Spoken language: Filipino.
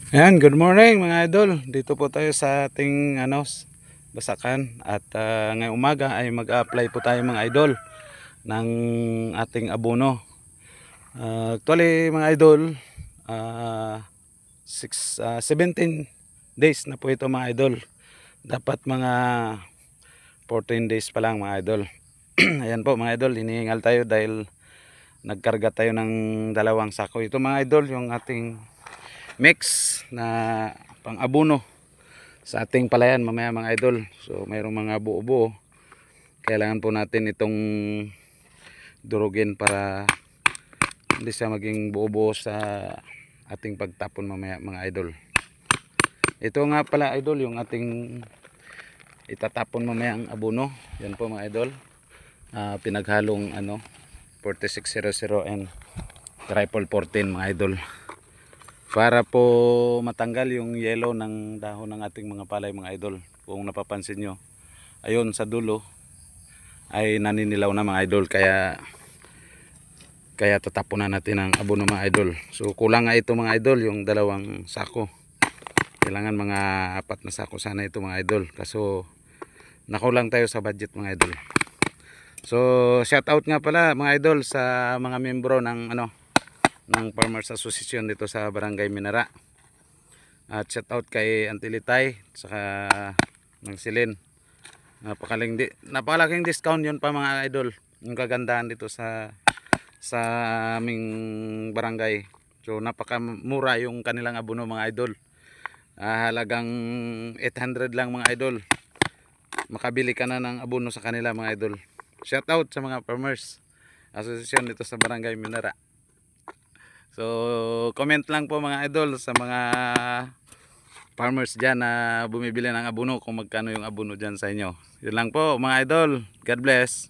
Ayan, good morning mga idol. Dito po tayo sa ating basakan at ngayong umaga ay mag-a-apply po tayo mga idol ng ating abono. Actually mga idol, 17 days na po ito mga idol. Dapat mga 14 days pa lang mga idol. Ayan po mga idol, hinihingal tayo dahil nagkarga tayo ng dalawang sako. Ito mga idol, yung ating mix na pang abono sa ating palayan mamaya mga idol. So mayroong mga buo-buo, kailangan po natin itong durugin para hindi siya maging buo-buo sa ating pagtapon mamaya mga idol. Ito nga pala idol yung ating itatapon mamaya ang abono. Yan po mga idol, pinaghalong 4600 and triple 14 mga idol, para po matanggal yung yellow ng dahon ng ating mga palay mga idol. Kung napapansin nyo, ayun sa dulo ay naninilaw na mga idol, kaya tatapon na natin ang abono mga idol. So kulang nga ito mga idol, yung dalawang sako. Kailangan mga 4 na sako sana ito mga idol, kaso nakulang tayo sa budget mga idol. So shout out nga pala mga idol sa mga membro ng ng Farmers Association dito sa Barangay Minara. At shout out kay Antilitay saka ng Silin. Napakalaking discount yun pa mga idol. Yung kagandahan dito sa aming barangay. So napakamura yung kanilang abono mga idol. Halagang 800 lang mga idol. Makabili ka na ng abono sa kanila mga idol. Shout out sa mga Farmers Association dito sa Barangay Minara. So comment lang po mga idol sa mga farmers dyan na bumibili ng abono, kung magkano yung abono dyan sa inyo. Yun lang po mga idol. God bless.